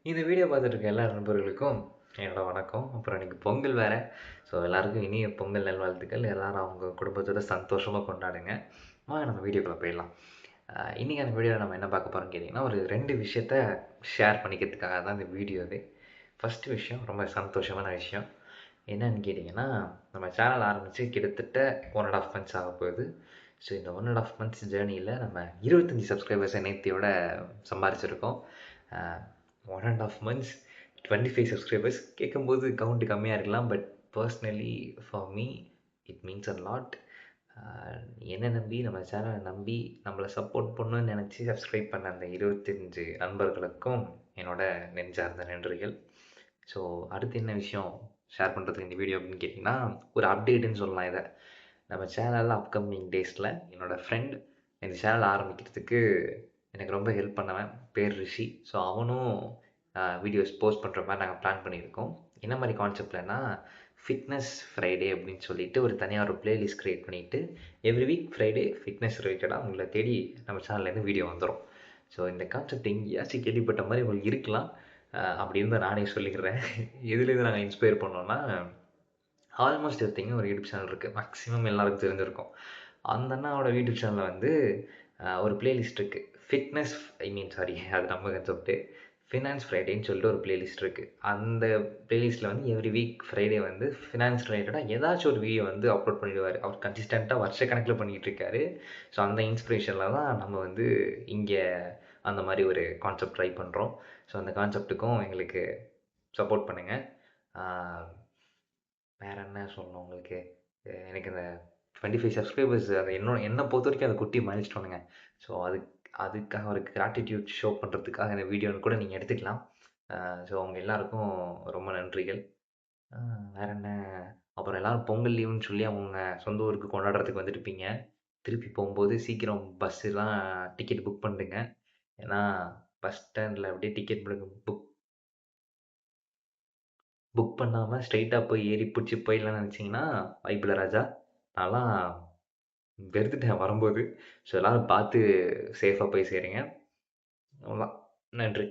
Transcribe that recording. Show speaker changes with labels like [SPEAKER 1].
[SPEAKER 1] இந்த வீடியோ பார்த்துட்டு இருக்க எல்லா நண்பர்களுக்கும் என்னோட வணக்கம். அப்புறம் இன்னைக்கு பொங்கல் வேற. ஸோ எல்லாருக்கும் இனிய பொங்கல் நல்வாழ்த்துக்கள். எல்லாரும் அவங்க குடும்பத்தோட சந்தோஷமாக கொண்டாடுங்க. வாங்க நம்ம வீடியோக்குள்ள போயிடலாம். இன்னைக்கான வீடியோவில் நம்ம என்ன பார்க்க போகிறோம்னு கேட்டிங்கன்னா, ஒரு 2 விஷயத்த ஷேர் பண்ணிக்கிறதுக்காக தான் இந்த வீடியோவே. ஃபஸ்ட்டு விஷயம் ரொம்ப சந்தோஷமான விஷயம். என்னன்னு கேட்டிங்கன்னா, நம்ம சேனல் ஆரம்பித்து கிட்டத்தட்ட 1½ மந்த்ஸ் ஆக போகுது. ஸோ இந்த 1½ மந்த்ஸ் ஜேர்னியில் நம்ம 25 சப்ஸ்கிரைபர்ஸை நேத்தியோட சம்பாரிச்சிருக்கோம். 1½ மந்த்ஸ் 25 சப்ஸ்கிரைபர்ஸ் கேட்கும்போது கவுண்ட் கம்மியாக இருக்கலாம். But personally for me it means a lot. என்னை நம்பி நம்ம சேனலை நம்பி நம்மளை சப்போர்ட் பண்ணணும்னு நினச்சி சப்ஸ்கிரைப் பண்ண அந்த 25 நண்பர்களுக்கும் என்னோட நெஞ்சார்ந்த நன்றிகள். ஸோ அடுத்து என்ன விஷயம் ஷேர் பண்ணுறதுக்கு இந்த வீடியோ அப்படின்னு கேட்டிங்கன்னா, ஒரு அப்டேட்டுன்னு சொல்லலாம் இதை. நம்ம சேனலில் அப்கமிங் டேஸில் என்னோடய ஃப்ரெண்ட் இந்த சேனல் ஆரம்பிக்கிறதுக்கு எனக்கு ரொம்ப ஹெல்ப் பண்ணவன், பேர் ரிஷி. ஸோ அவனும் வீடியோஸ் போஸ்ட் பண்ணுற மாதிரி நாங்கள் பிளான் பண்ணியிருக்கோம். என்ன மாதிரி கான்செப்ட்லன்னா, ஃபிட்னஸ் ஃப்ரைடே அப்படின்னு சொல்லிட்டு ஒரு தனியாக ஒரு பிளேலிஸ்ட் க்ரியேட் பண்ணிவிட்டு எவ்ரி வீக் ஃப்ரைடே ஃபிட்னஸ் ரிலேட்டடாக உங்களை தேடி நம்ம சேனல்லேருந்து வீடியோ வந்துடும். ஸோ இந்த கான்செப்ட் எங்கேயாச்சும் கேள்விப்பட்ட மாதிரி உங்களுக்கு இருக்கலாம். அப்படி இருந்தால் நானே சொல்லிக்கிறேன். எதுலேருந்து நாங்கள் இன்ஸ்பயர் பண்ணோன்னா, ஆல்மோஸ்ட் எவ்ரிதிங்னு ஒரு யூடியூப் சேனல் இருக்குது. மேக்ஸிமம் எல்லாருக்கும் தெரிஞ்சிருக்கும். அந்த அண்ணாவோட யூடியூப் சேனலில் வந்து ஒரு பிளேலிஸ்ட் இருக்குது. ஃபிட்னஸ் சாரி அது நம்ம கான்செப்ட்டு. ஃபினான்ஸ் ஃப்ரைடேன்னு சொல்லிட்டு ஒரு பிளேலிஸ்ட் இருக்குது. அந்த பிளேலிஸ்ட்டில் வந்து எவ்ரி வீக் ஃப்ரைடே வந்து ஃபினான்ஸ் ரிலேட்டடாக ஏதாச்சும் ஒரு வீடியோ வந்து அப்லோட் பண்ணிடுவார். அவர் கன்சிஸ்டண்ட்டாக வருஷக்கணக்கில் பண்ணிகிட்டு இருக்காரு. ஸோ அந்த இன்ஸ்பிரேஷனில் தான் நம்ம வந்து இங்கே அந்த மாதிரி ஒரு கான்செப்ட் ட்ரை பண்ணுறோம். ஸோ அந்த கான்செப்ட்டுக்கும் எங்களுக்கு சப்போர்ட் பண்ணுங்கள். வேறு என்ன சொல்லணும் உங்களுக்கு? எனக்கு இந்த 25 சப்ஸ்கிரைபர்ஸ் அது என்னை பொறுத்த வரைக்கும் அது குட்டி மைல்ஸ்டோனுங்க. ஸோ அதுக்காக ஒரு கிராட்டிடியூட் ஷோ பண்ணுறதுக்காக இந்த வீடியோன்னு கூட நீங்கள் எடுத்துக்கலாம். ஸோ அவங்க எல்லாருக்கும் ரொம்ப நன்றிகள். வேறு என்ன? அப்புறம் எல்லோரும் பொங்கல் லீவுன்னு சொல்லி அவங்க சொந்த ஊருக்கு கொண்டாடுறதுக்கு வந்துருப்பீங்க. திருப்பி போகும்போது சீக்கிரம் பஸ்ஸுலாம் டிக்கெட் புக் பண்ணிடுங்க. ஏன்னா பஸ் ஸ்டாண்டில் அப்படியே டிக்கெட் புக் புக் பண்ணாமல் ஸ்ட்ரெயிட்டாக போய் ஏறி பிடிச்சி போயிடலான்னு நினச்சிங்கன்னா வாய்ப்பில்லை ராஜா. நான்லாம் வெறுத்துட்டேன் வரும்போது. ஸோ எல்லோரும் பார்த்து சேஃபாக போய் சேருங்க. அவ்வளோதான். நன்றி.